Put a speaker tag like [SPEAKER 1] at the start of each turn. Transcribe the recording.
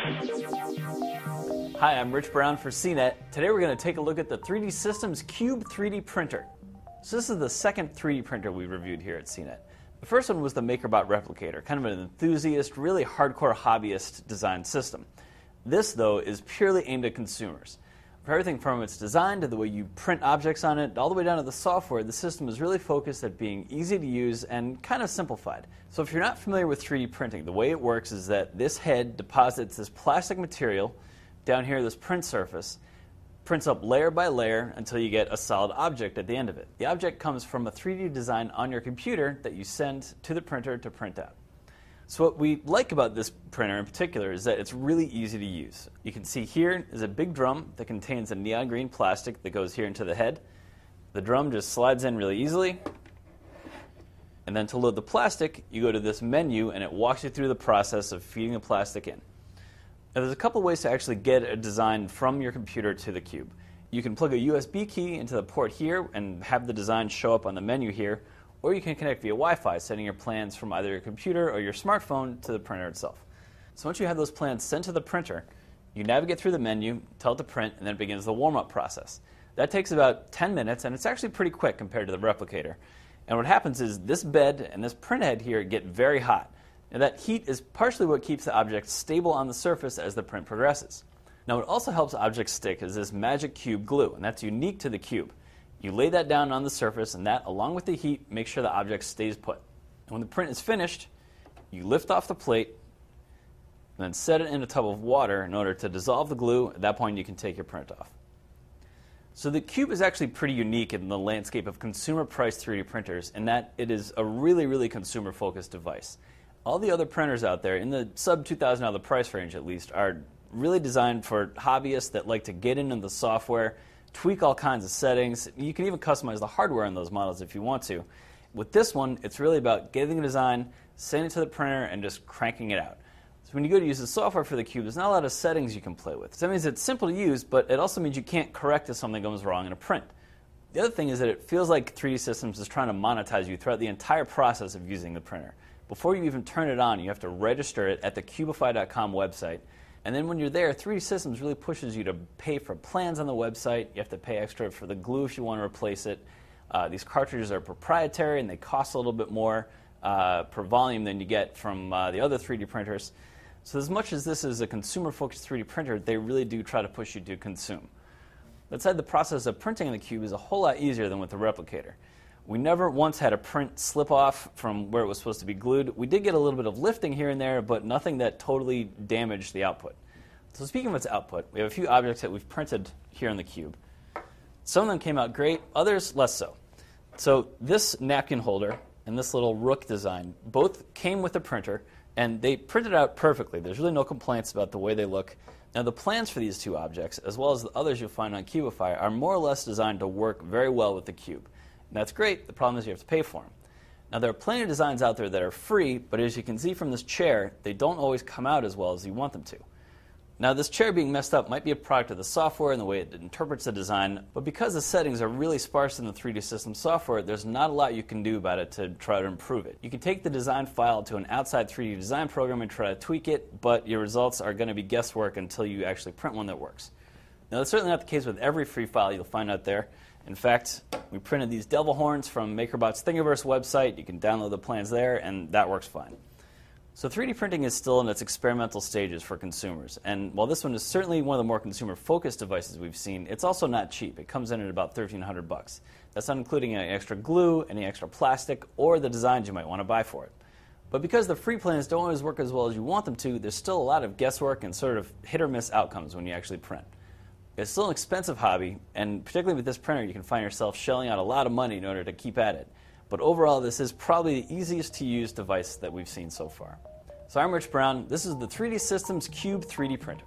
[SPEAKER 1] Hi, I'm Rich Brown for CNET. Today we're going to take a look at the 3D Systems Cube 3D printer. So this is the second 3D printer we reviewed here at CNET. The first one was the MakerBot Replicator, kind of an enthusiast, really hardcore hobbyist design system. This, though, is purely aimed at consumers. For everything from its design to the way you print objects on it, all the way down to the software, the system is really focused at being easy to use and kind of simplified. So if you're not familiar with 3D printing, the way it works is that this head deposits this plastic material down here, this print surface, prints up layer by layer until you get a solid object at the end of it. The object comes from a 3D design on your computer that you send to the printer to print out. So what we like about this printer in particular is that it's really easy to use. You can see here is a big drum that contains a neon green plastic that goes here into the head. The drum just slides in really easily. And then to load the plastic, you go to this menu and it walks you through the process of feeding the plastic in. Now there's a couple ways to actually get a design from your computer to the cube. You can plug a USB key into the port here and have the design show up on the menu here, or you can connect via Wi-Fi, sending your plans from either your computer or your smartphone to the printer itself. So once you have those plans sent to the printer, you navigate through the menu, tell it to print, and then it begins the warm-up process. That takes about 10 minutes, and it's actually pretty quick compared to the Replicator. And what happens is this bed and this print head here get very hot. And that heat is partially what keeps the object stable on the surface as the print progresses. Now what also helps objects stick is this magic cube glue, and that's unique to the cube. You lay that down on the surface, and that, along with the heat, makes sure the object stays put. And when the print is finished, you lift off the plate, and then set it in a tub of water in order to dissolve the glue. At that point, you can take your print off. So the cube is actually pretty unique in the landscape of consumer-priced 3D printers in that it is a really, really consumer-focused device. All the other printers out there, in the sub-$2,000 price range at least, are really designed for hobbyists that like to get into the software, tweak all kinds of settings. You can even customize the hardware on those models if you want to. With this one, it's really about getting the design, sending it to the printer, and just cranking it out. So when you go to use the software for the cube, there's not a lot of settings you can play with. So that means it's simple to use, but it also means you can't correct if something goes wrong in a print. The other thing is that it feels like 3D Systems is trying to monetize you throughout the entire process of using the printer. Before you even turn it on, you have to register it at the Cubify.com website. And then when you're there, 3D Systems really pushes you to pay for plans on the website. You have to pay extra for the glue if you want to replace it. These cartridges are proprietary, and they cost a little bit more per volume than you get from the other 3D printers. So as much as this is a consumer-focused 3D printer, they really do try to push you to consume. That said, the process of printing on the cube is a whole lot easier than with the Replicator. We never once had a print slip off from where it was supposed to be glued. We did get a little bit of lifting here and there, but nothing that totally damaged the output. So speaking of its output, we have a few objects that we've printed here on the cube. Some of them came out great, others less so. So this napkin holder and this little rook design both came with the printer, and they printed out perfectly. There's really no complaints about the way they look. Now the plans for these two objects, as well as the others you'll find on Cubify, are more or less designed to work very well with the cube. And that's great. The problem is you have to pay for them. Now there are plenty of designs out there that are free, but as you can see from this chair, they don't always come out as well as you want them to. Now this chair being messed up might be a product of the software and the way it interprets the design, but because the settings are really sparse in the 3D Systems software, there's not a lot you can do about it to try to improve it. You can take the design file to an outside 3D design program and try to tweak it, but your results are going to be guesswork until you actually print one that works. Now that's certainly not the case with every free file you'll find out there. In fact, we printed these devil horns from MakerBot's Thingiverse website. You can download the plans there, and that works fine. So 3D printing is still in its experimental stages for consumers. And while this one is certainly one of the more consumer-focused devices we've seen, it's also not cheap. It comes in at about $1,300. That's not including any extra glue, any extra plastic, or the designs you might want to buy for it. But because the free plans don't always work as well as you want them to, there's still a lot of guesswork and sort of hit-or-miss outcomes when you actually print. It's still an expensive hobby, and particularly with this printer, you can find yourself shelling out a lot of money in order to keep at it. But overall, this is probably the easiest to use device that we've seen so far. So I'm Rich Brown. This is the 3D Systems Cube 3D printer.